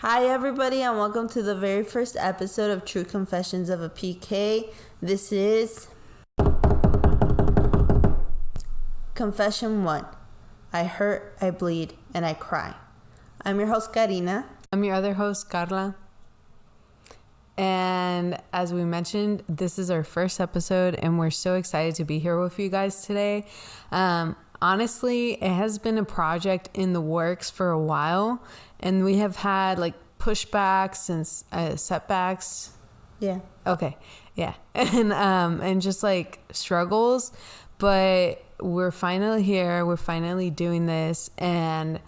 Hi everybody and welcome to the very first episode of True Confessions of a PK. This is Confession 1. I hurt, I bleed, and I cry. I'm your host Karina. I'm your other host Karla. And as we mentioned, this is our first episode and we're so excited to be here with you guys today. Honestly, it has been a project in the works for a while, and we have had like pushbacks and setbacks. Yeah. Okay. Yeah. And just like struggles, but we're finally here. We're finally doing this, and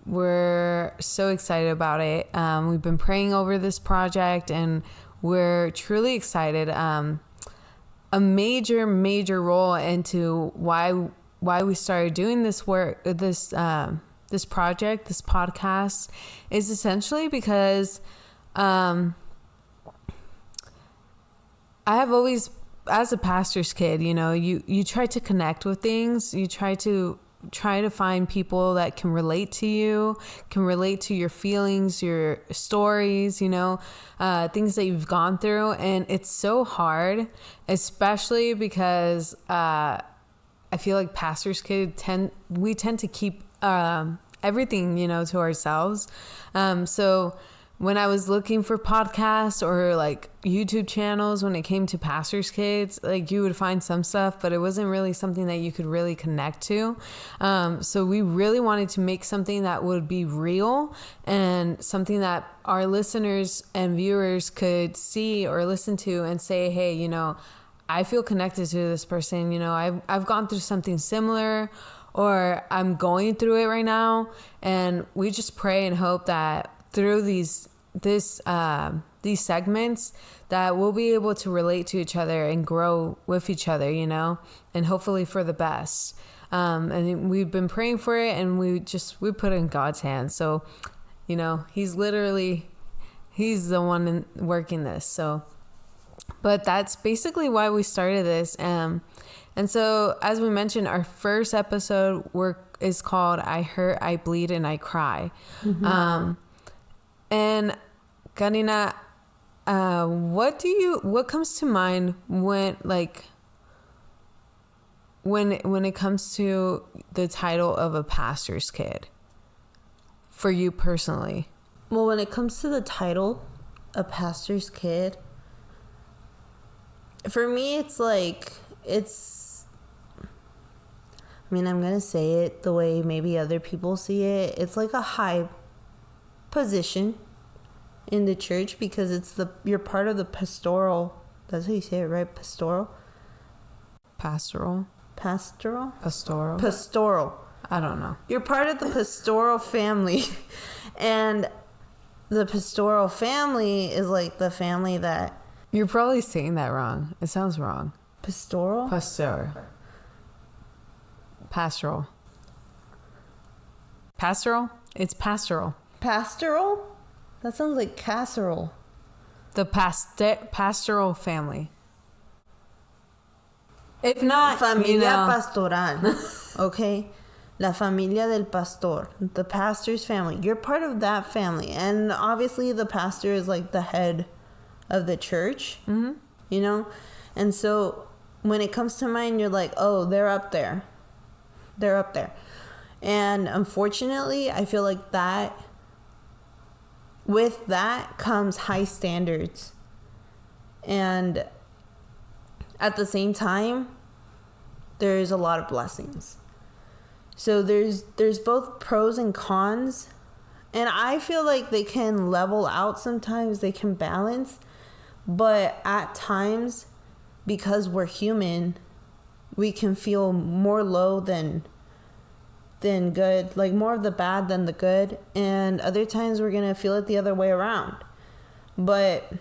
we're so excited about it. We've been praying over this project, and we're truly excited. A major role into why we started doing this work, this project, this podcast, is essentially because I have always, as a pastor's kid, you try to connect with things. You try to find people that can relate to you, can relate to your feelings, your stories, things that you've gone through. And it's so hard, especially because I feel like pastors' kids we tend to keep everything, to ourselves. So when I was looking for podcasts or like YouTube channels, when it came to pastors' kids, like you would find some stuff, but it wasn't really something that you could really connect to. So we really wanted to make something that would be real and something that our listeners and viewers could see or listen to and say, hey, I feel connected to this person. I've gone through something similar, or I'm going through it right now. And we just pray and hope that through these segments that we'll be able to relate to each other and grow with each other, and hopefully for the best. And we've been praying for it, and we put it in God's hands. So, he's the one working this. So, but that's basically why we started this. And so, as we mentioned, our first episode is called I Hurt, I Bleed, and I Cry. Mm-hmm. And Karina, what comes to mind when it comes to the title of a pastor's kid for you personally? Well, when it comes to the title, a pastor's kid, for me, I'm going to say it the way maybe other people see it. It's like a high position in the church because you're part of the pastoral. That's how you say it, right? Pastoral. I don't know. You're part of the pastoral family, and the pastoral family is like the family that. You're probably saying that wrong. It sounds wrong. Pastoral. Pastoral. It's pastoral. Pastoral? That sounds like casserole. The pastoral family. If not, familia pastoral. Okay? La familia del pastor. The pastor's family. You're part of that family. And obviously the pastor is like the head of the church. Mm-hmm. And so when it comes to mind, you're like, oh, they're up there. And unfortunately, I feel like that with that comes high standards. And at the same time, there's a lot of blessings. So there's both pros and cons. And I feel like they can level out sometimes, they can balance. But at times, because we're human, we can feel more low than good, like more of the bad than the good. And other times we're going to feel it the other way around. But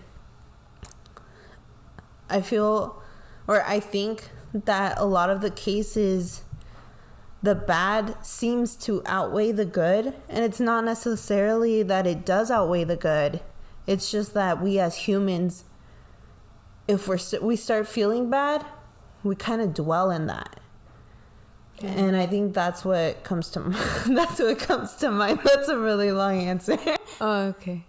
I think that a lot of the cases, the bad seems to outweigh the good. And it's not necessarily that it does outweigh the good. It's just that we as humans, if we start feeling bad, we kind of dwell in that. Yeah. And I think that's what comes to mind. That's a really long answer. Oh, okay.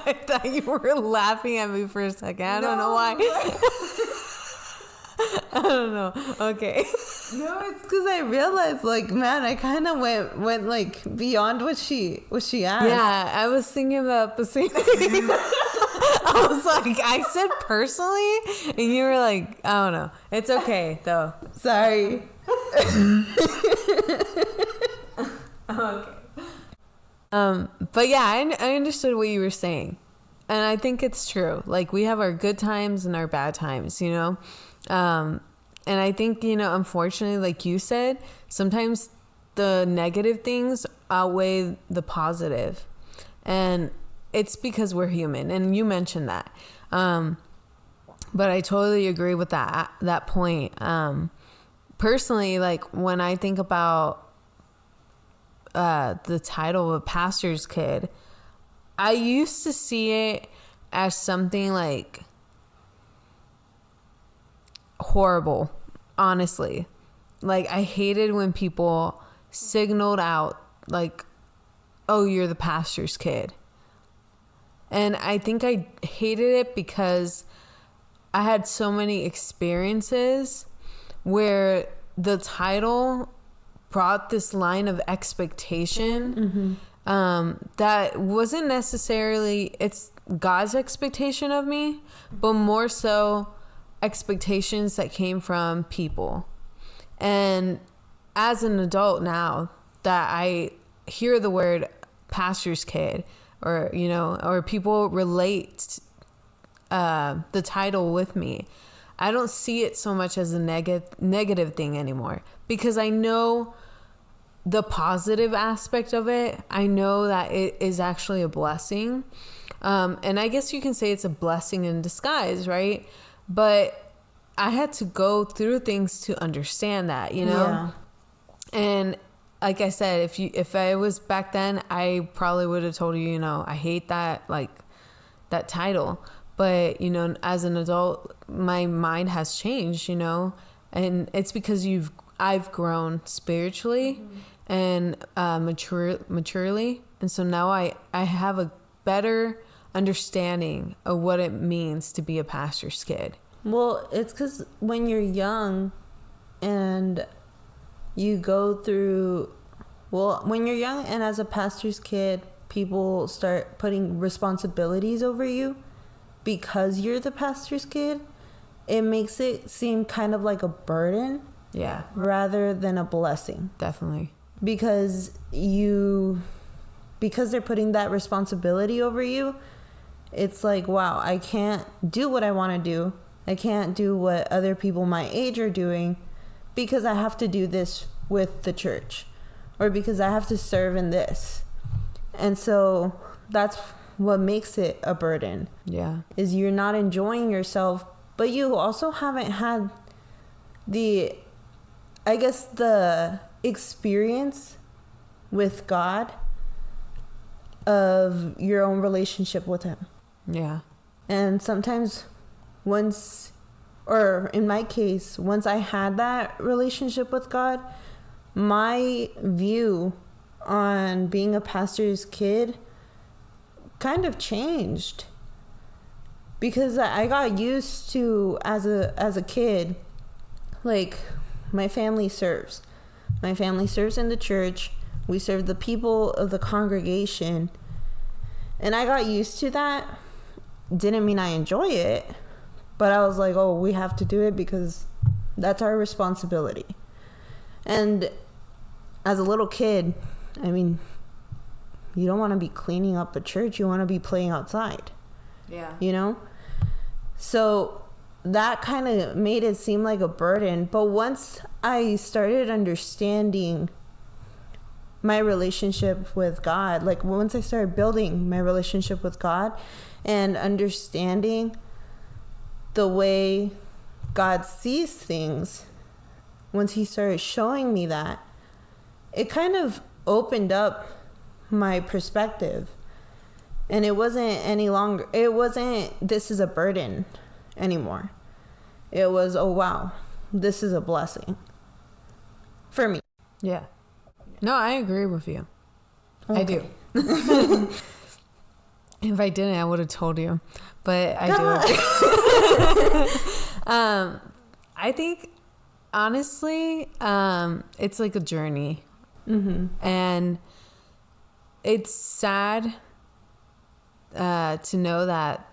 I thought you were laughing at me for a second. I don't know why. I don't know. Okay. No, it's because I realized, like, man, I kind of went like beyond what she asked. Yeah, I was thinking about the same thing. I was like, I said personally, and you were like, I don't know. It's okay though. Sorry. Okay. But yeah, I understood what you were saying, and I think it's true. Like, we have our good times and our bad times, you know. And I think, you know, unfortunately, like you said, sometimes the negative things outweigh the positive. And it's because we're human. And you mentioned that. But I totally agree with that point. Personally, like, when I think about the title of a pastor's kid, I used to see it as something like horrible, honestly. Like, I hated when people signaled out like, oh, you're the pastor's kid. And I think I hated it because I had so many experiences where the title brought this line of expectation that wasn't necessarily, it's God's expectation of me, but more so expectations that came from people. And as an adult now, that I hear the word pastor's kid, or, you know, or people relate the title with me, I don't see it so much as a negative thing anymore, because I know the positive aspect of it. I know that it is actually a blessing. And I guess you can say it's a blessing in disguise, right? But I had to go through things to understand that, you know? Yeah. And like I said, if I was back then, I probably would have told you, you know, I hate that, like, that title. But, you know, as an adult, my mind has changed, you know? And it's because I've grown spiritually and maturely. And so now I have a better understanding of what it means to be a pastor's kid. Well, it's because when you're young and you go through, well, when you're young and as a pastor's kid, people start putting responsibilities over you because you're the pastor's kid. It makes it seem kind of like a burden. Yeah. Rather than a blessing. Definitely. Because they're putting that responsibility over you, it's like, wow, I can't do what I want to do. I can't do what other people my age are doing because I have to do this with the church, or because I have to serve in this. And so that's what makes it a burden. Yeah. Is you're not enjoying yourself, but you also haven't had the experience with God of your own relationship with him. Yeah. And sometimes once, or in my case, once I had that relationship with God, my view on being a pastor's kid kind of changed. Because I got used to, as a kid, like, my family serves. My family serves in the church. We serve the people of the congregation. And I got used to that. Didn't mean I enjoy it, but I was like, oh, we have to do it because that's our responsibility. And as a little kid, I mean, you don't want to be cleaning up a church. You want to be playing outside. Yeah. You know? So that kind of made it seem like a burden. But once I started understanding my relationship with God, like once I started building my relationship with God and understanding the way God sees things, once he started showing me that, it kind of opened up my perspective. And it wasn't this is a burden anymore. It was, oh wow, this is a blessing for me. Yeah. No, I agree with you. Okay. I do. If I didn't, I would have told you, but I do. I think honestly, it's like a journey, and it's sad to know that,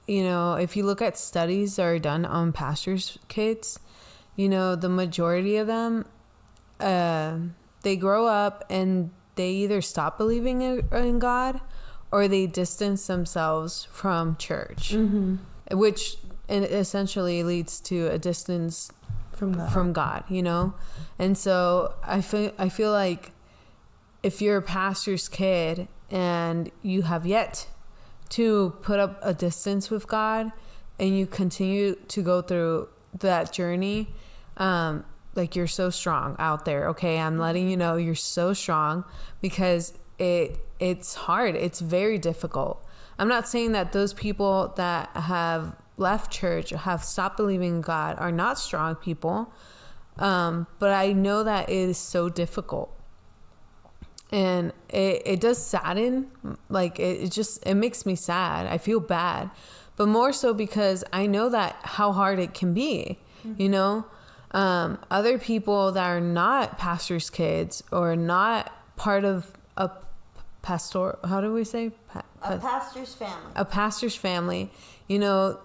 you know, if you look at studies that are done on pastors' kids, you know, the majority of them, they grow up and they either stop believing in God or they distance themselves from church, which essentially leads to a distance from God, you know? And so I feel like if you're a pastor's kid and you have yet to put up a distance with God and you continue to go through that journey, like, you're so strong out there. Okay, I'm letting you know you're so strong, because it's hard. It's very difficult. I'm not saying that those people that have left church, have stopped believing in God, are not strong people, but I know that it is so difficult, and it does sadden. Like, it makes me sad. I feel bad, but more so because I know that how hard it can be, you know. Other people that are not pastors' kids or not part of a pastor, how do we say? A pastor's family. A pastor's family, you know,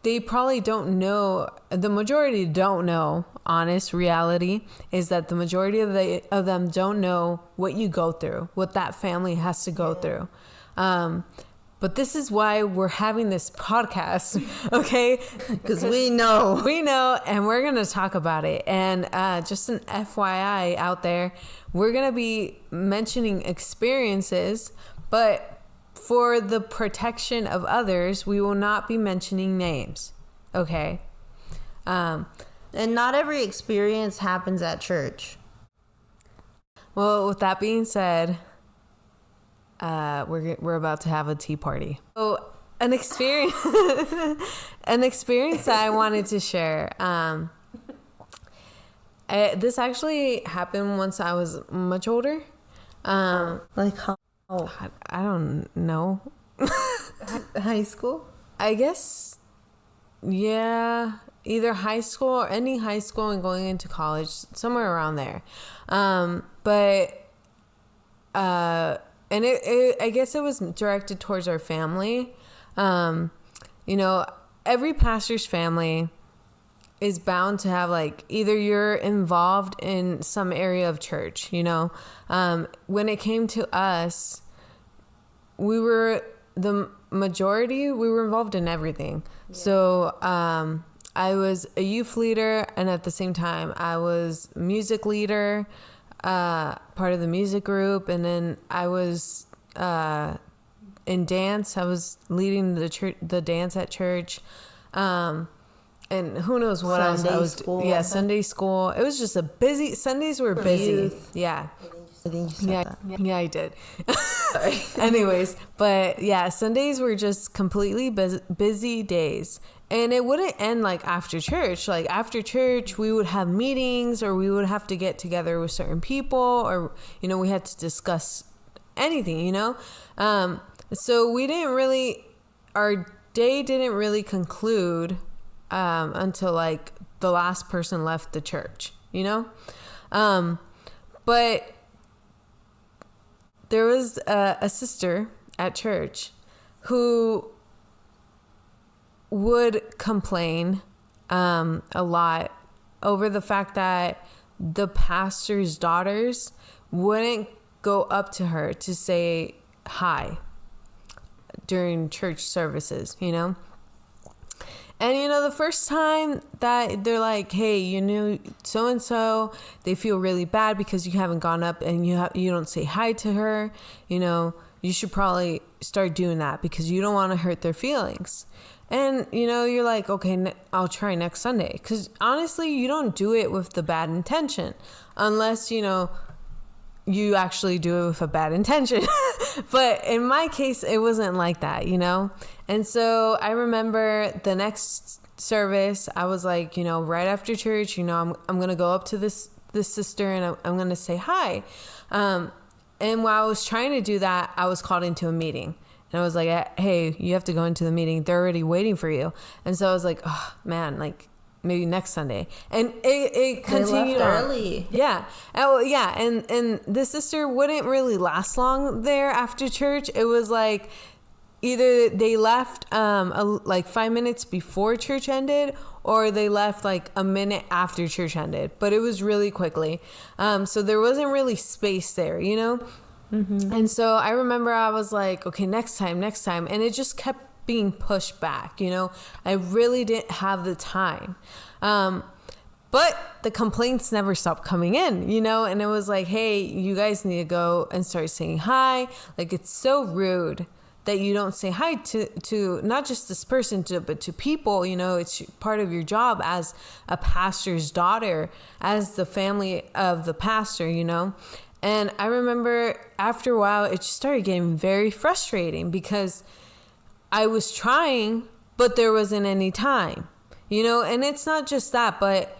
they probably don't know, the majority don't know. Honest reality is that the majority of them don't know what you go through, what that family has to go through. But this is why we're having this podcast, okay? Because we know. We know, and we're going to talk about it. And just an FYI out there, we're going to be mentioning experiences, but for the protection of others, we will not be mentioning names, okay? And not every experience happens at church. Well, with that being said, we're about to have a tea party. So an experience that I wanted to share. This actually happened once I was much older. Like how? I don't know. High school? I guess, yeah, either high school or any high school and going into college, somewhere around there. And I guess it was directed towards our family. You know, every pastor's family is bound to have, like, either you're involved in some area of church, you know. When it came to us, we were involved in everything. Yeah. So I was a youth leader, and at the same time I was music leader, part of the music group, and then I was in dance. I was leading the dance at church, and who knows what else I was. Yeah, Sunday school. It was just a busy. Sundays were busy. Youth. Yeah. I think you said that. Yeah, I did. Anyways, but yeah, Sundays were just completely busy days. And it wouldn't end like after church. Like after church, we would have meetings, or we would have to get together with certain people, or, you know, we had to discuss anything, you know? So our day didn't really conclude until like the last person left the church, you know? But there was a sister at church who would complain a lot over the fact that the pastor's daughters wouldn't go up to her to say hi during church services, you know? And, you know, the first time that they're like, hey, you know, so-and-so, they feel really bad because you haven't gone up and you don't say hi to her. You know, you should probably start doing that because you don't want to hurt their feelings. And, you know, you're like, okay, I'll try next Sunday. Because honestly, you don't do it with the bad intention unless, you know, you actually do it with a bad intention. But in my case, it wasn't like that, you know? And so I remember the next service, I was like, you know, right after church, you know, I'm going to go up to this sister and I'm going to say hi. And while I was trying to do that, I was called into a meeting. And I was like, hey, you have to go into the meeting. They're already waiting for you. And so I was like, oh, man, like, maybe next Sunday. And it continued left early. Yeah. Oh, yeah. And the sister wouldn't really last long there after church. It was like either they left like 5 minutes before church ended, or they left like a minute after church ended. But it was really quickly. So there wasn't really space there, you know? Mm-hmm. And so I remember I was like, okay, next time. And it just kept being pushed back, you know? I really didn't have the time. But the complaints never stopped coming in, you know? And it was like, hey, you guys need to go and start saying hi. Like, it's so rude that you don't say hi to not just this person, but to people, you know? It's part of your job as a pastor's daughter, as the family of the pastor, you know? And I remember after a while, it just started getting very frustrating because I was trying, but there wasn't any time, you know? And it's not just that, but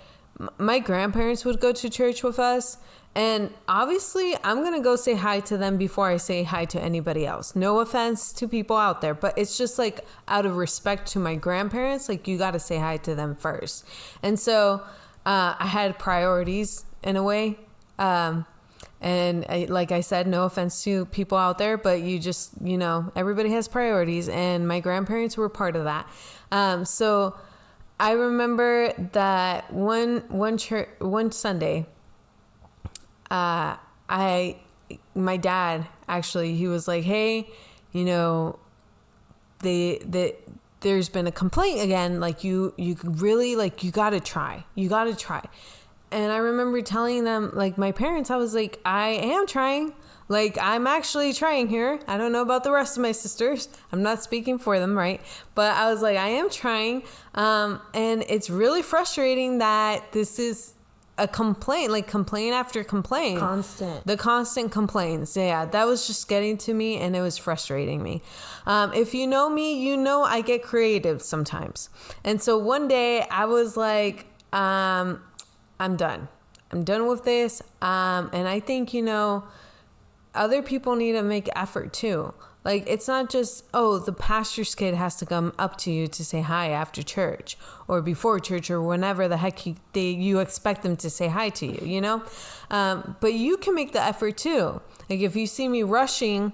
my grandparents would go to church with us. And obviously, I'm going to go say hi to them before I say hi to anybody else. No offense to people out there, but it's just like out of respect to my grandparents, like you got to say hi to them first. And so I had priorities in a way. And like I said, no offense to people out there, but you just, you know, everybody has priorities, and my grandparents were part of that. So I remember that one Sunday, my dad actually, he was like, hey, you know, there's been a complaint again. Like you really, like, you got to try. And I remember telling them, like, my parents, I was like, I am trying. Like, I'm actually trying here. I don't know about the rest of my sisters. I'm not speaking for them, right? But I was like, I am trying. And it's really frustrating that this is a complaint, like complaint after complaint. The constant complaints. Yeah, that was just getting to me, and it was frustrating me. If you know me, you know I get creative sometimes. And so one day I was like, I'm done with this. And I think, you know, other people need to make effort too. Like, it's not just, oh, the pastor's kid has to come up to you to say hi after church or before church or whenever the heck you expect them to say hi to you, you know? But you can make the effort too. Like, if you see me rushing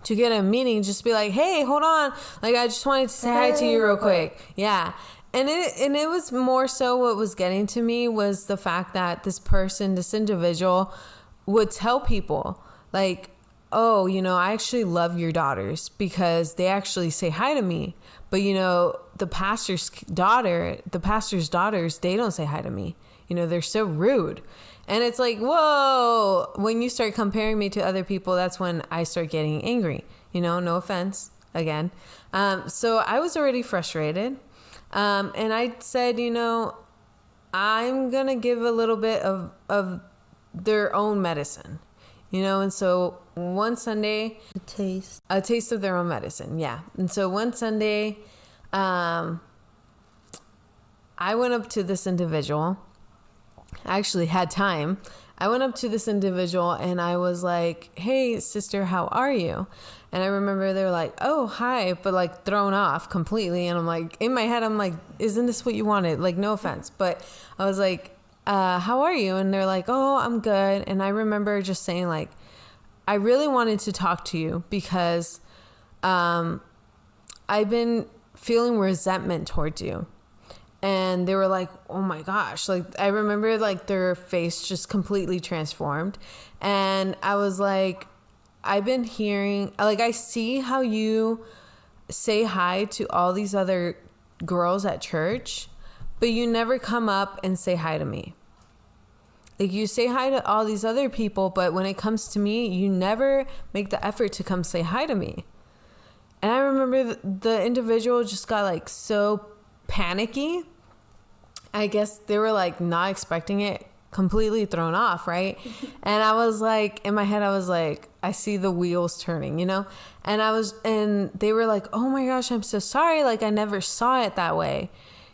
to get a meeting, just be like, hey, hold on. Like, I just wanted to say hi to you real quick. Yeah. And it was more so what was getting to me was the fact that this individual would tell people like, oh, you know, I actually love your daughters because they actually say hi to me. But, you know, the pastor's daughters, they don't say hi to me. You know, they're so rude. And it's like, whoa, when you start comparing me to other people, that's when I start getting angry. You know, no offense again. So I was already frustrated. And I said, you know, I'm going to give a little bit of their own medicine, you know? And so one Sunday, a taste of their own medicine. Yeah. And so one Sunday, I went up to this individual. I actually had time. I went up to this individual and I was like, hey, sister, how are you? And I remember they were like, oh, hi, but like thrown off completely. And I'm like, in my head, I'm like, isn't this what you wanted? Like, no offense. But I was like, how are you? And they're like, oh, I'm good. And I remember just saying like, I really wanted to talk to you because I've been feeling resentment towards you. And they were like, oh my gosh. Like, I remember like their face just completely transformed. And I was like, I've been hearing, like, I see how you say hi to all these other girls at church, but you never come up and say hi to me. Like, you say hi to all these other people, but when it comes to me, you never make the effort to come say hi to me. And I remember the individual just got like so panicky. I guess they were like not expecting it, completely thrown off, right? And I was like, in my head, I was like, I see the wheels turning, you know? And they were like, oh my gosh, I'm so sorry. Like, I never saw it that way,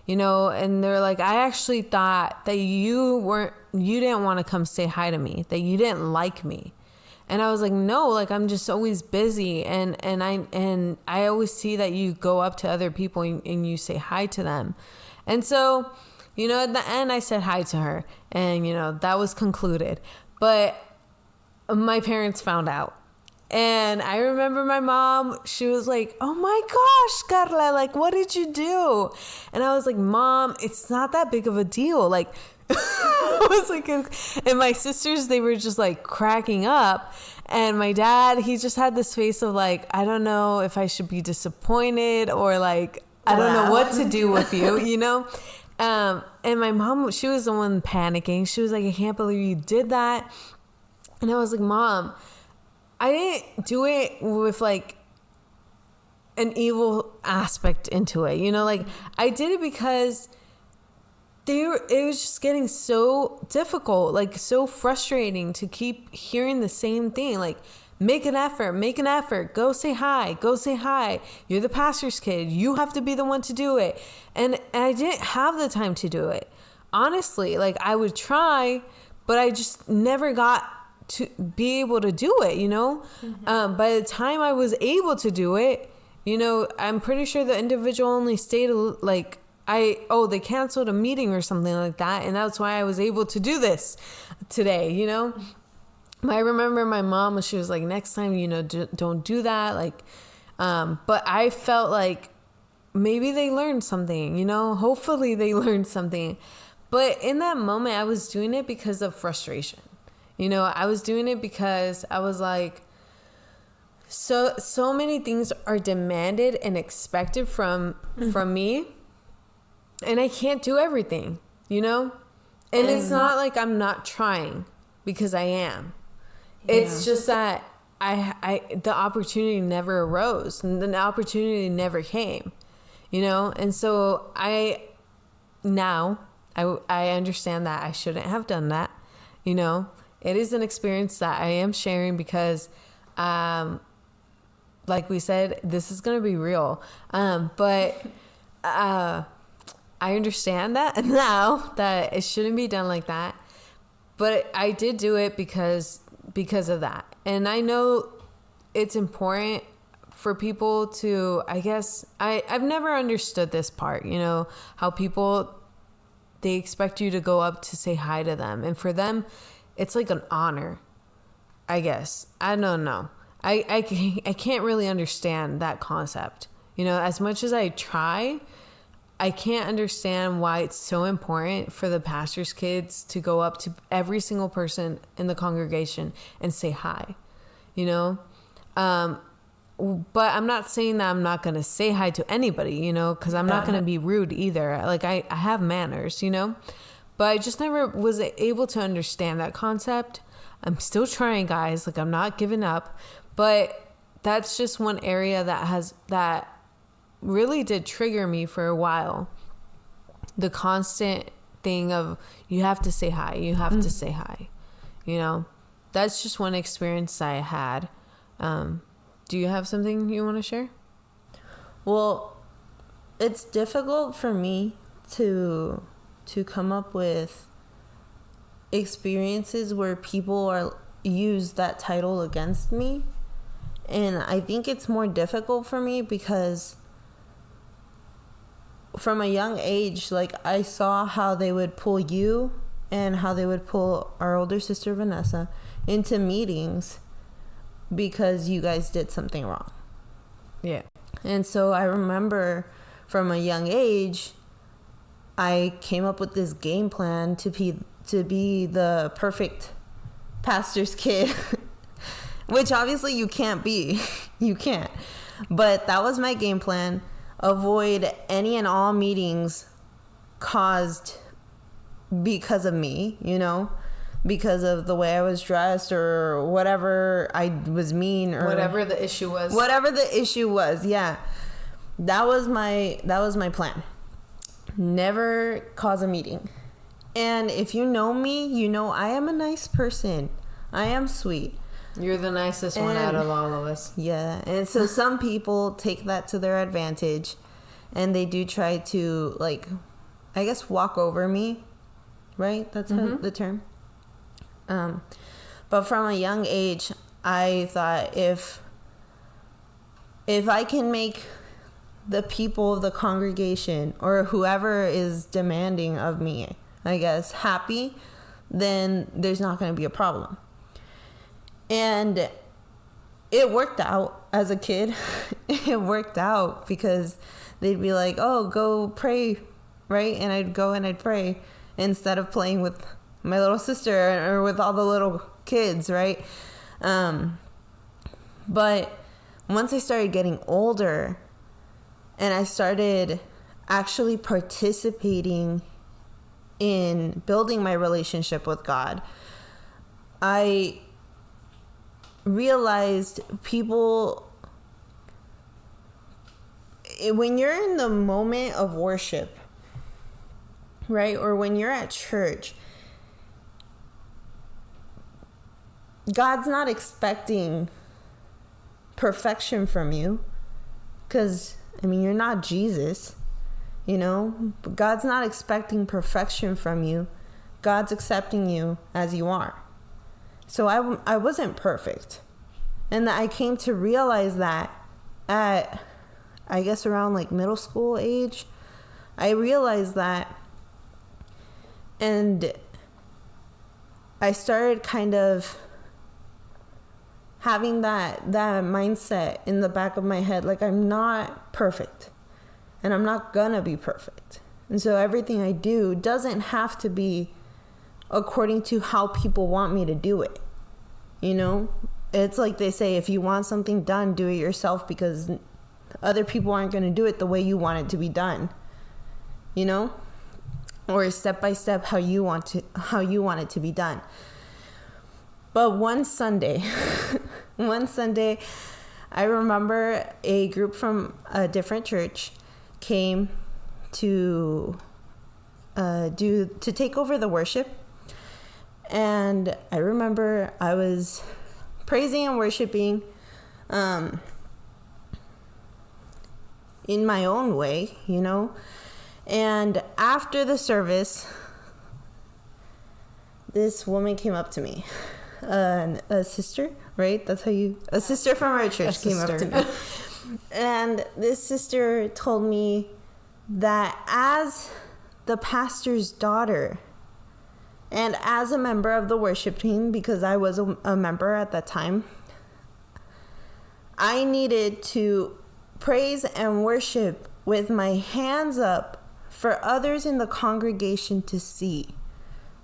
you know? And they're like, I actually thought that you didn't want to come say hi to me, that you didn't like me. And I was like, no, like I'm just always busy. And I always see that you go up to other people and you say hi to them. And so, you know, at the end I said hi to her, and, you know, that was concluded. But my parents found out. And I remember my mom, she was like, oh my gosh, Karla, like, what did you do? And I was like, Mom, it's not that big of a deal. Like, I was like, and my sisters, they were just like cracking up. And my dad, he just had this face of like, I don't know if I should be disappointed or like, I don't know what to do with you, you know? And my mom, she was the one panicking. She was like, I can't believe you did that. And I was like, Mom, I didn't do it with like an evil aspect into it, you know, like I did it because it was just getting so difficult, like so frustrating to keep hearing the same thing. Like, make an effort, go say hi. You're the pastor's kid. You have to be the one to do it. And I didn't have the time to do it. Honestly, like I would try, but I just never got to be able to do it, you know? Mm-hmm. By the time I was able to do it, you know, I'm pretty sure the individual only stayed like, they canceled a meeting or something like that. And that's why I was able to do this today, you know? I remember my mom, she was like, next time, you know, don't do that. Like, but I felt like maybe they learned something, you know, hopefully they learned something. But in that moment, I was doing it because of frustration. You know, I was doing it because I was like, so many things are demanded and expected from me, and I can't do everything, you know? And it's not like I'm not trying, because I am. Yeah. It's just that the opportunity never arose, and the opportunity never came, you know? And so I understand that I shouldn't have done that, you know? It is an experience that I am sharing because, like we said, this is going to be real. But I understand that now that it shouldn't be done like that. But I did do it because of that. And I know it's important for people to, I guess, I've never understood this part, you know, how people, they expect you to go up to say hi to them. And for them, it's like an honor, I guess. I don't know. I can't really understand that concept. You know, as much as I try, I can't understand why it's so important for the pastor's kids to go up to every single person in the congregation and say hi, you know? But I'm not saying that I'm not going to say hi to anybody, you know, because I'm not going to be rude either. Like, I have manners, you know? But I just never was able to understand that concept. I'm still trying, guys. Like, I'm not giving up. But that's just one area that really did trigger me for a while. The constant thing of, you have to say hi. You have to say hi. You know? That's just one experience I had. Do you have something you want to share? Well, it's difficult for me to come up with experiences where people use that title against me. And I think it's more difficult for me because from a young age, like, I saw how they would pull you and how they would pull our older sister Vanessa into meetings because you guys did something wrong. Yeah. And so I remember from a young age, I came up with this game plan to be the perfect pastor's kid, which obviously you can't be. You can't. But that was my game plan. Avoid any and all meetings caused because of me, you know, because of the way I was dressed or whatever I was mean or whatever the issue was. Whatever the issue was, yeah. That was my plan. Never cause a meeting. And if you know me, you know I am a nice person. I am sweet. You're the nicest one out of all of us. Yeah. And so some people take that to their advantage, and they do try to, like, I guess, walk over me. Right? That's the term. But from a young age, I thought if I can make the people of the congregation or whoever is demanding of me, I guess, happy, then there's not going to be a problem. And it worked out as a kid. It worked out because they'd be like, oh, go pray, right? And I'd go and I'd pray instead of playing with my little sister or with all the little kids, right? But once I started getting older and I started actually participating in building my relationship with God, I realized people, when you're in the moment of worship, right, or when you're at church, God's not expecting perfection from you, because I mean, you're not Jesus, you know. But God's not expecting perfection from you. God's accepting you as you are. So I wasn't perfect, and I came to realize that at, I guess, around like middle school age. I realized that, and I started kind of having that mindset in the back of my head, like, I'm not perfect and I'm not gonna be perfect. And so everything I do doesn't have to be according to how people want me to do it. You know, it's like they say, if you want something done, do it yourself, because other people aren't going to do it the way you want it to be done, you know, or step by step how you want it to be done. But one Sunday, I remember a group from a different church came to take over the worship. And I remember I was praising and worshiping in my own way, you know. And after the service, this woman came up to me. A sister, right? A sister from our church came up to me. And this sister told me that as the pastor's daughter and as a member of the worship team, because I was a member at that time, I needed to praise and worship with my hands up for others in the congregation to see,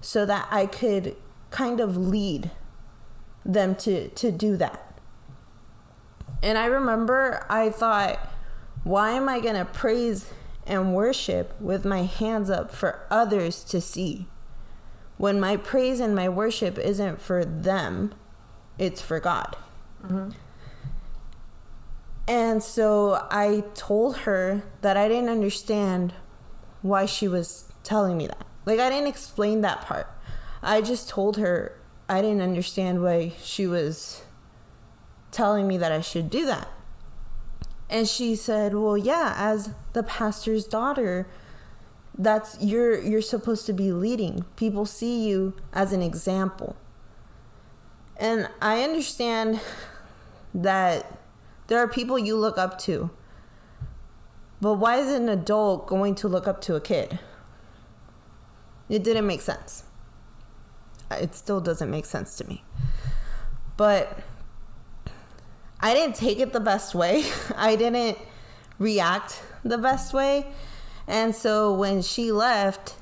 so that I could kind of lead them to do that. And I remember I thought, why am I going to praise and worship with my hands up for others to see, when my praise and my worship isn't for them, it's for God? Mm-hmm. And so I told her that I didn't understand why she was telling me that. Like, I didn't explain that part. I just told her I didn't understand why she was telling me that I should do that. And she said, well, yeah, as the pastor's daughter, that's you're supposed to be leading. People see you as an example. And I understand that there are people you look up to, but why is an adult going to look up to a kid? It didn't make sense. It still doesn't make sense to me. But I didn't take it the best way. I didn't react the best way. And so when she left,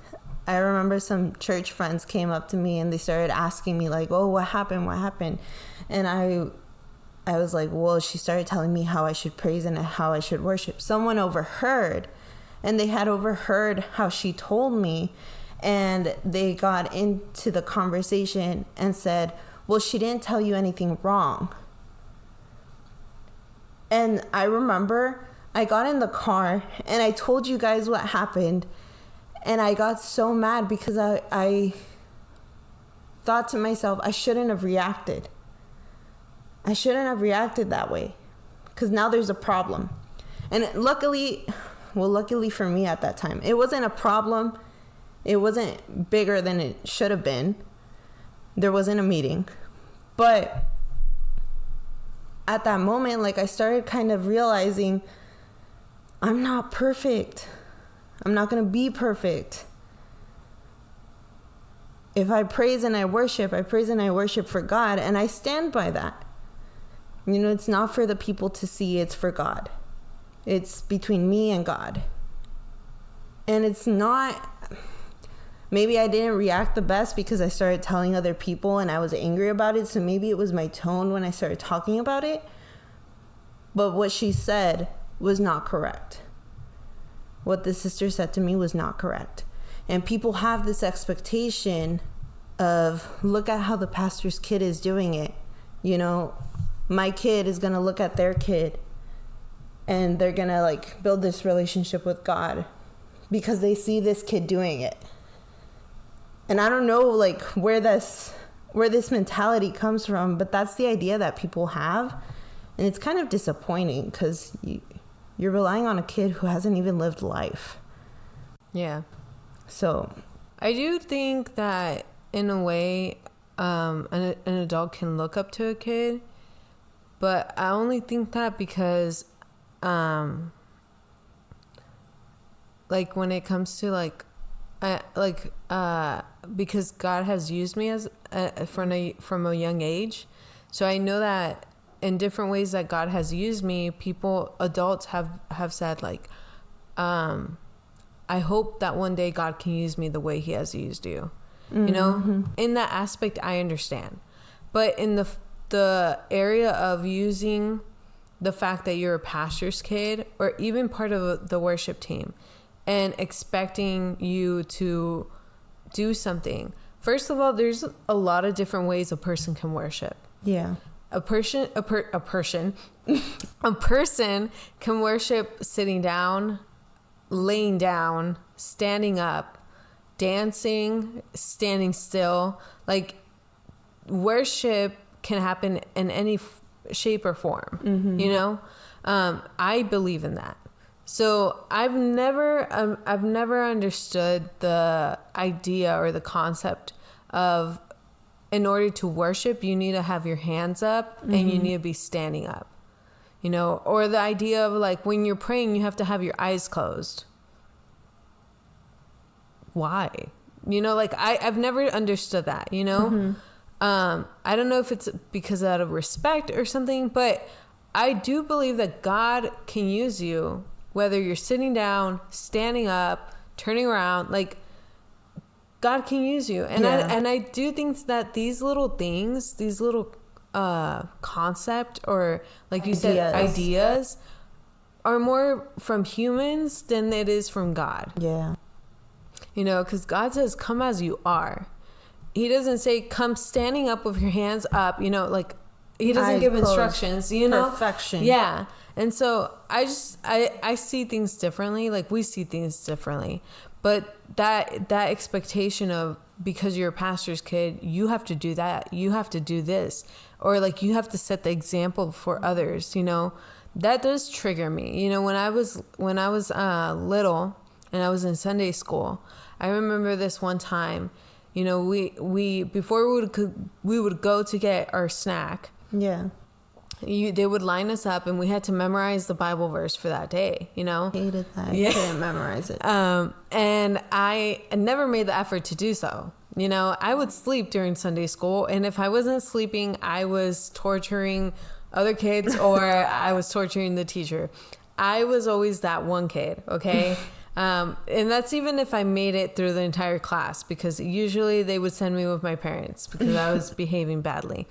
I remember some church friends came up to me and they started asking me, like, oh, what happened? What happened? And I was like, well, she started telling me how I should praise and how I should worship. Someone overheard, and they had overheard how she told me, and they got into the conversation and said, well, she didn't tell you anything wrong. And I remember I got in the car and I told you guys what happened, and I got so mad because I thought to myself, I shouldn't have reacted. I shouldn't have reacted that way, because now there's a problem. And luckily for me at that time, it wasn't a problem. It wasn't bigger than it should have been. There wasn't a meeting. But at that moment, like, I started kind of realizing I'm not perfect. I'm not going to be perfect. If I praise and I worship for God, and I stand by that. You know, it's not for the people to see, it's for God. It's between me and God. And it's not, maybe I didn't react the best because I started telling other people and I was angry about it. So maybe it was my tone when I started talking about it. But what she said was not correct. What the sister said to me was not correct. And people have this expectation of, look at how the pastor's kid is doing it. You know, my kid is going to look at their kid and they're going to like build this relationship with God because they see this kid doing it. And I don't know like where this mentality comes from, but that's the idea that people have. And it's kind of disappointing because you're relying on a kid who hasn't even lived life. Yeah. So I do think that in a way, an adult can look up to a kid, but I only think that because, like when it comes to because God has used me as from a young age, so I know that in different ways that God has used me, adults have said like, I hope that one day God can use me the way he has used you. Mm-hmm. You know, in that aspect, I understand. But in the area of using the fact that you're a pastor's kid or even part of the worship team and expecting you to do something. First of all, there's a lot of different ways a person can worship. Yeah. A person can worship sitting down, laying down, standing up, dancing, standing still. Like, worship can happen in any shape or form. Mm-hmm. You know, I believe in that. So I've never understood the idea or the concept of, in order to worship, you need to have your hands up and you need to be standing up, you know, or the idea of like when you're praying, you have to have your eyes closed. Why? You know, like I've never understood that, you know? I don't know if it's because out of respect or something, but I do believe that God can use you, whether you're sitting down, standing up, turning around, like God can use you. And I do think that these little things, these little concept or like you said, ideas are more from humans than it is from God. Yeah. You know, because God says, come as you are. He doesn't say, come standing up with your hands up, you know, like he doesn't give instructions, you know? Perfection. Yeah. And so I see things differently. Like we see things differently. But that expectation of, because you're a pastor's kid, you have to do that. You have to do this. Or like you have to set the example for others, you know? That does trigger me. You know, when I was little and I was in Sunday school, I remember this one time, you know, we before we would go to get our snack. Yeah. They would line us up and we had to memorize the Bible verse for that day, you know? Hated that. Yeah. I couldn't memorize it. And I never made the effort to do so. You know, I would sleep during Sunday school, and if I wasn't sleeping, I was torturing other kids or I was torturing the teacher. I was always that one kid, okay? And that's even if I made it through the entire class, because usually they would send me with my parents because I was behaving badly.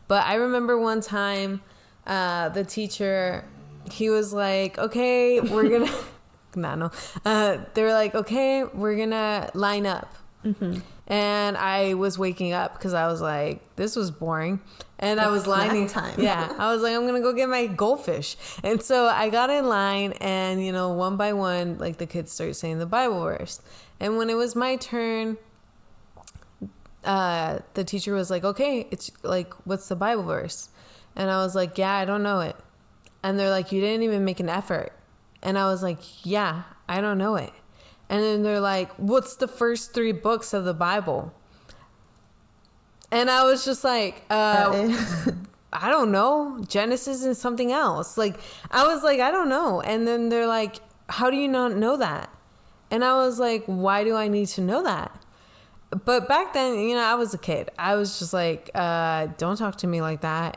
But I remember one time, the teacher, he was like, okay, we're going to, they were like, okay, we're going to line up. Mm-hmm. And I was waking up because I was like, this was boring. And I was lining time. Yeah. I was like, I'm going to go get my goldfish. And so I got in line and, you know, one by one, like the kids started saying the Bible verse. And when it was my turn, the teacher was like, okay, it's like, what's the Bible verse? And I was like, yeah, I don't know it. And they're like, you didn't even make an effort. And I was like, yeah, I don't know it. And then they're like, what's the first 3 books of the Bible? And I was just like, I don't know, Genesis and something else. Like, I was like, I don't know. And then they're like, how do you not know that? And I was like, why do I need to know that? But back then, you know, I was a kid. I was just like, don't talk to me like that.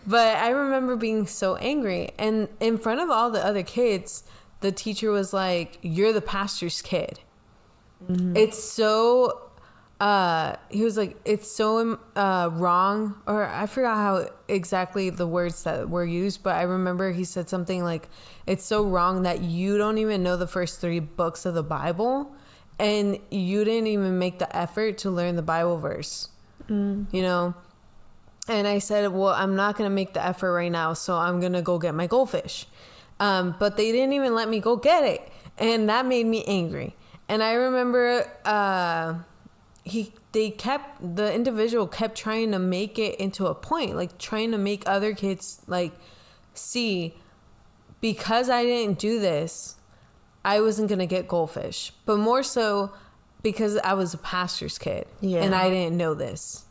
But I remember being so angry. And in front of all the other kids, the teacher was like, you're the pastor's kid. Mm-hmm. It's so... he was like, it's so wrong, or I forgot how exactly the words that were used, but I remember he said something like, it's so wrong that you don't even know the first 3 books of the Bible, and you didn't even make the effort to learn the Bible verse, you know? And I said, well, I'm not going to make the effort right now, so I'm going to go get my goldfish. But they didn't even let me go get it, and that made me angry. And I remember... the individual kept trying to make it into a point, like trying to make other kids like see, because I didn't do this, I wasn't going to get goldfish, but more so because I was a pastor's kid and I didn't know this.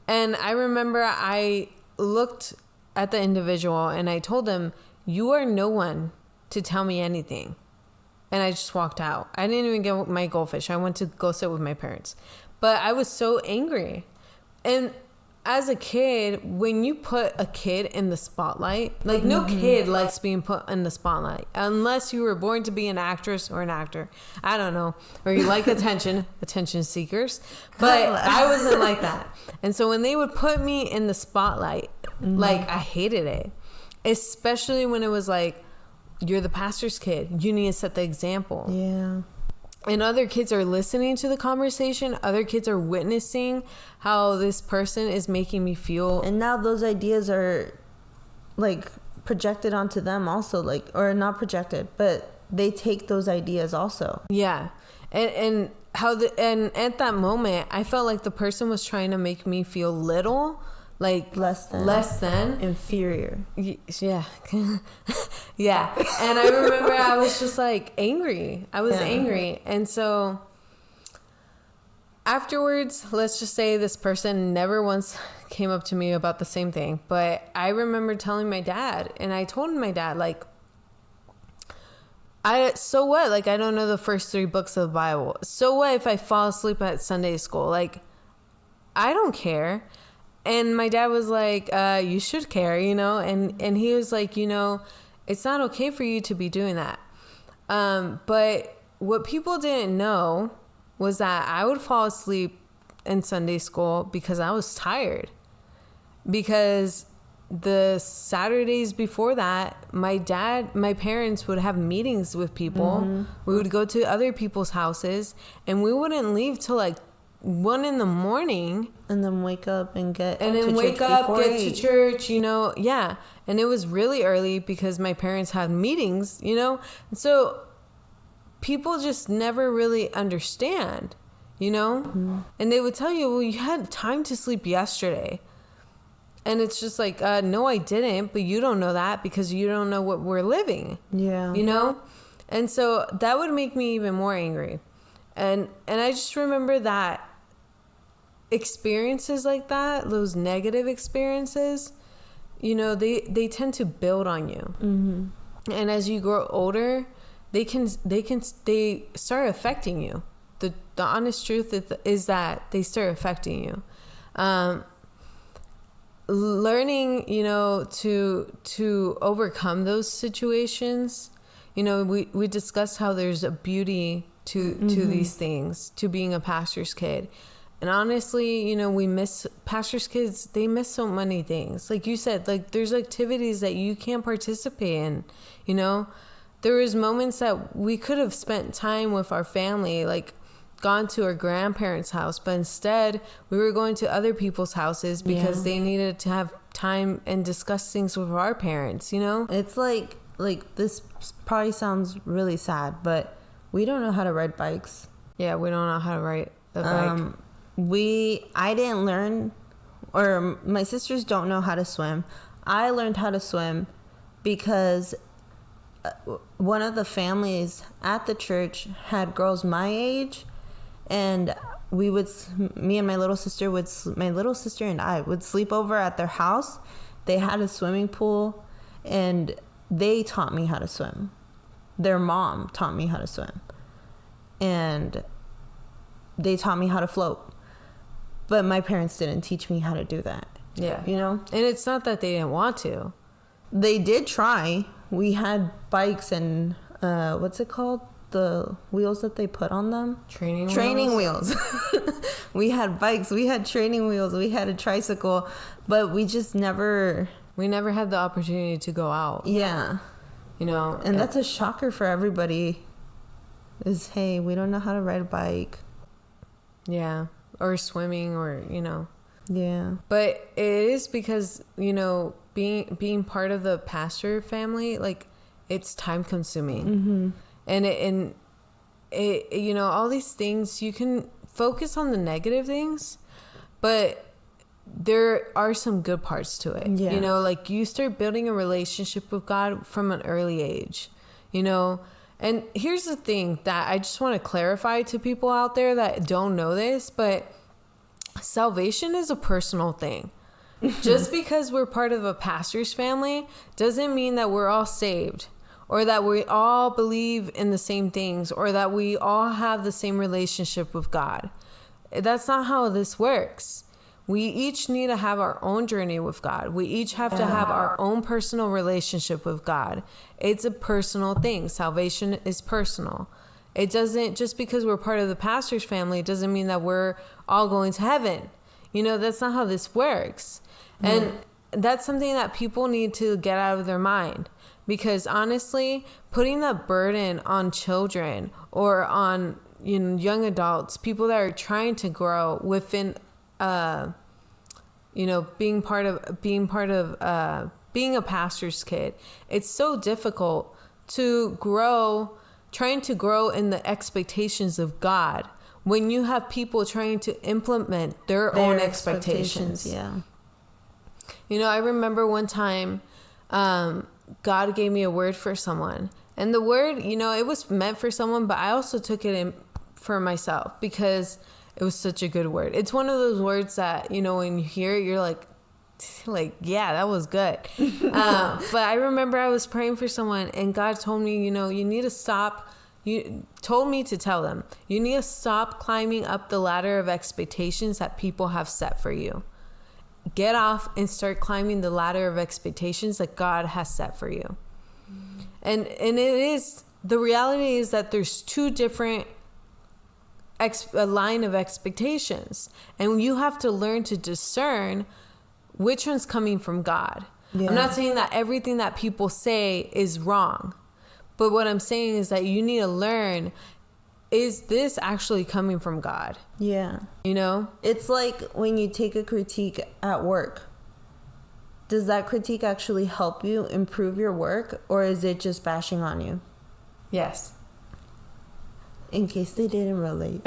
And I remember I looked at the individual and I told him, you are no one to tell me anything. And I just walked out. I didn't even get my goldfish. I went to go sit with my parents. But I was so angry. And as a kid, when you put a kid in the spotlight, like no kid likes being put in the spotlight. Unless you were born to be an actress or an actor. I don't know. Or you like attention seekers. But I wasn't like that. And so when they would put me in the spotlight, like I hated it. Especially when it was like, you're the pastor's kid. You need to set the example. Yeah. And other kids are listening to the conversation. Other kids are witnessing how this person is making me feel. And now those ideas are like projected onto them also, like, or not projected, but they take those ideas also. Yeah. And at that moment, I felt like the person was trying to make me feel little. Like less than inferior. Yeah. Yeah. And I remember I was just like angry. I was angry. And so afterwards, let's just say this person never once came up to me about the same thing. But I remember telling my dad, and I told my dad, like, so what? Like, I don't know the first 3 books of the Bible. So what if I fall asleep at Sunday school? Like, I don't care. And my dad was like, you should care, you know? And he was like, you know, it's not okay for you to be doing that. But what people didn't know was that I would fall asleep in Sunday school because I was tired. Because the Saturdays before that, my parents would have meetings with people. We would go to other people's houses, and we wouldn't leave till like 1 a.m. And then wake up and get to church, you know. Yeah. And it was really early because my parents had meetings, you know. And so people just never really understand, you know. And they would tell you, well, you had time to sleep yesterday. And it's just like, no, I didn't, but you don't know that because you don't know what we're living. Yeah. You know. And so that would make me even more angry. And I just remember that experiences like that, those negative experiences, you know, they tend to build on you. And as you grow older, they start affecting you. The honest truth is that they start affecting you. Learning, you know, to overcome those situations. You know, we discussed how there's a beauty to these things, to being a pastor's kid. And honestly, you know, pastor's kids, they miss so many things. Like you said, like there's activities that you can't participate in, you know. There was moments that we could have spent time with our family, like gone to our grandparents' house, but instead we were going to other people's houses because they needed to have time and discuss things with our parents, you know. It's like this probably sounds really sad, but we don't know how to ride bikes. Yeah, we don't know how to ride a bike. I didn't learn, or my sisters don't know how to swim. I learned how to swim because one of the families at the church had girls my age, and me and my little sister and I would sleep over at their house. They had a swimming pool, and they taught me how to swim. Their mom taught me how to swim, and they taught me how to float. But my parents didn't teach me how to do that. Yeah. You know? And it's not that they didn't want to. They did try. We had bikes and what's it called? The wheels that they put on them? Training wheels. We had bikes. We had training wheels. We had a tricycle. But we just never... We never had the opportunity to go out. Yeah. You know? And that's a shocker for everybody. Is, hey, we don't know how to ride a bike. Yeah. Or swimming or, you know. Yeah. But it is because, you know, being part of the pastor family, like, it's time consuming. Mm-hmm. And it, you know, all these things, you can focus on the negative things, but there are some good parts to it. Yeah. You know, like, you start building a relationship with God from an early age, you know. And here's the thing that I just want to clarify to people out there that don't know this, but salvation is a personal thing. Just because we're part of a pastor's family doesn't mean that we're all saved, or that we all believe in the same things, or that we all have the same relationship with God. That's not how this works. We each need to have our own journey with God. We each have to have our own personal relationship with God. It's a personal thing. Salvation is personal. It doesn't, just because we're part of the pastor's family, it doesn't mean that we're all going to heaven. You know, that's not how this works. And that's something that people need to get out of their mind. Because honestly, putting that burden on children or on, you know, young adults, people that are trying to grow within, you know, being a pastor's kid, it's so difficult to grow, trying to grow in the expectations of God when you have people trying to implement their own expectations. Yeah. You know, I remember one time, God gave me a word for someone, and the word, you know, it was meant for someone, but I also took it in for myself because it was such a good word. It's one of those words that, you know, when you hear it, you're like, yeah, that was good. But I remember I was praying for someone, and God told me, you know, you need to stop. You told me to tell them, you need to stop climbing up the ladder of expectations that people have set for you. Get off and start climbing the ladder of expectations that God has set for you. And it is, the reality is that there's two different a line of expectations, and you have to learn to discern which one's coming from God. Yeah. I'm not saying that everything that people say is wrong, but what I'm saying is that you need to learn, is this actually coming from God? Yeah. You know? It's like when you take a critique at work. Does that critique actually help you improve your work, or is it just bashing on you? Yes. In case they didn't relate.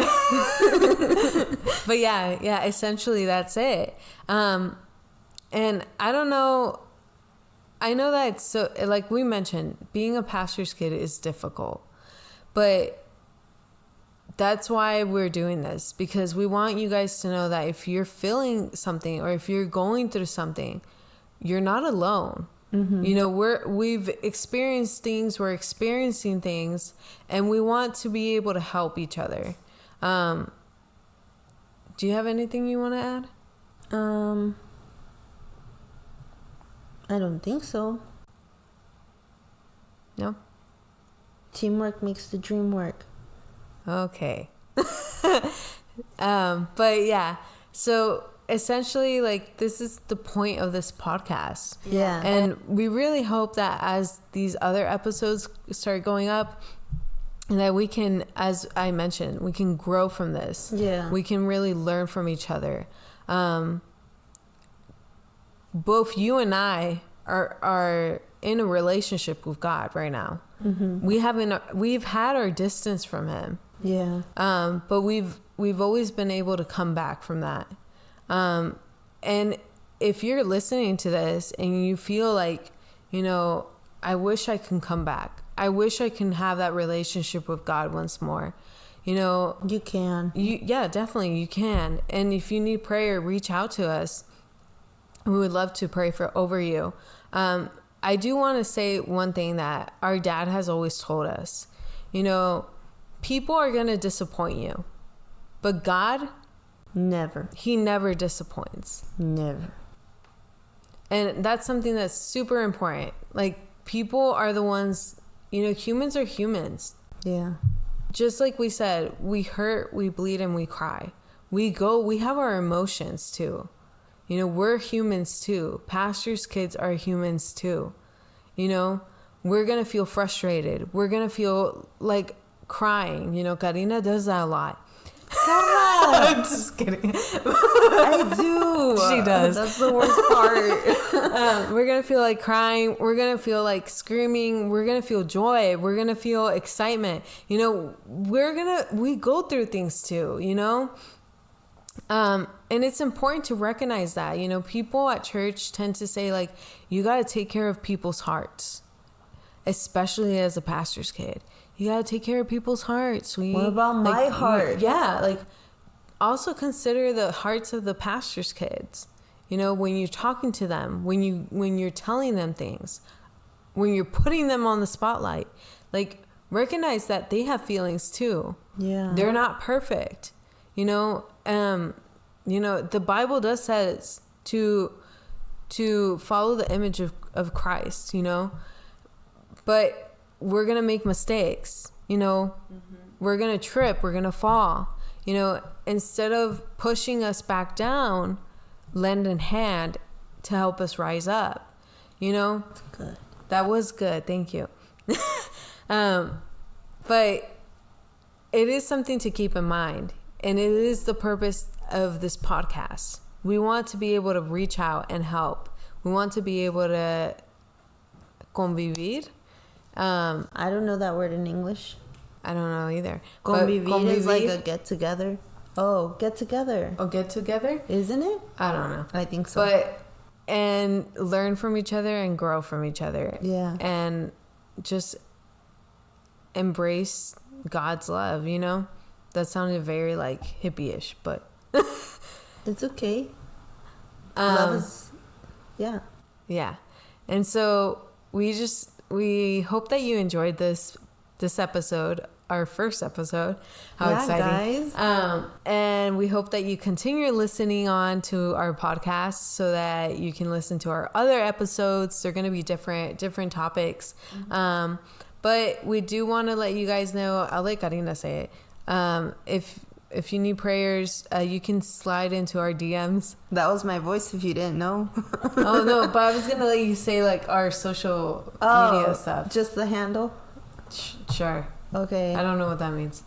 But yeah, essentially that's it. And I don't know, I know that it's so, like we mentioned, being a pastor's kid is difficult, but that's why we're doing this, because we want you guys to know that if you're feeling something or if you're going through something, you're not alone. Mm-hmm. You know, we've experienced things, we're experiencing things, and we want to be able to help each other. Do you have anything you want to add? I don't think so. No? Teamwork makes the dream work. Okay. But yeah, so essentially, like, this is the point of this podcast. Yeah. And we really hope that as these other episodes start going up, that we can, as I mentioned, we can grow from this. Yeah. We can really learn from each other. Both you and I are in a relationship with God right now. Mm-hmm. We've had our distance from him. Yeah. But we've always been able to come back from that. And if you're listening to this and you feel like, you know, I wish I can come back, I wish I can have that relationship with God once more, You can. Yeah, definitely you can. And if you need prayer, reach out to us. We would love to pray over you. I do want to say one thing that our dad has always told us. People are going to disappoint you, but God, never. He never disappoints. Never. And that's something that's super important. Like, people are the ones, humans are humans. Yeah. Just like we said, we hurt, we bleed, and we cry. We have our emotions too. We're humans too. Pastors' kids are humans too. We're going to feel frustrated. We're going to feel like crying. Karina does that a lot. I'm just kidding. I do. She does. That's the worst part. We're going to feel like crying. We're going to feel like screaming. We're going to feel joy. We're going to feel excitement. We go through things too, and it's important to recognize that, people at church tend to say, like, you got to take care of people's hearts, especially as a pastor's kid. You got to take care of people's hearts. What about my heart? Also consider the hearts of the pastor's kids. When you're talking to them, when you're telling them things, when you're putting them on the spotlight, like, recognize that they have feelings too. Yeah. They're not perfect. The Bible does says to follow the image of Christ, but we're going to make mistakes, we're going to trip, we're going to fall, instead of pushing us back down, lend a hand to help us rise up, That's good. That was good. Thank you. But it is something to keep in mind. And it is the purpose of this podcast. We want to be able to reach out and help. We want to be able to convivir. I don't know that word in English. I don't know either. Convivir is like a get together. Oh, get together. Oh, get together? Isn't it? I don't know. I think so. And learn from each other and grow from each other. Yeah. And just embrace God's love, That sounded very like hippie-ish, but it's okay. Love is, yeah. Yeah. And so we hope that you enjoyed this episode, our first episode. How exciting. Guys. And we hope that you continue listening on to our podcast so that you can listen to our other episodes. They're going to be different topics. Mm-hmm. But we do want to let you guys know, I'll let Karina say it. If you need prayers, you can slide into our DMs. That was my voice if you didn't know. Oh, no, but I was going to let you say, like, our social media stuff. Just the handle? Sure. Okay. I don't know what that means.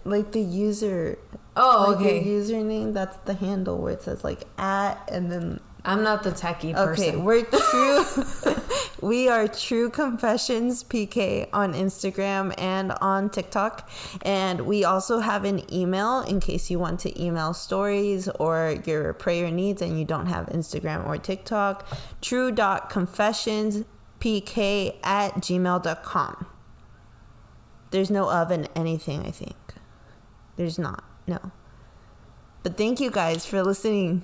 Like the user. Oh, like okay. Your username, that's the handle where it says, like, @ and then... I'm not the techie person. Okay, we're true... We are True Confessions PK on Instagram and on TikTok. And we also have an email in case you want to email stories or your prayer needs and you don't have Instagram or TikTok. true.confessionspk@gmail.com. There's no of in anything, I think. There's not. No. But thank you guys for listening.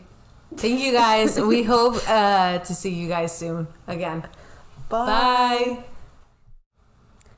Thank you guys. We hope to see you guys soon again. Bye. Bye.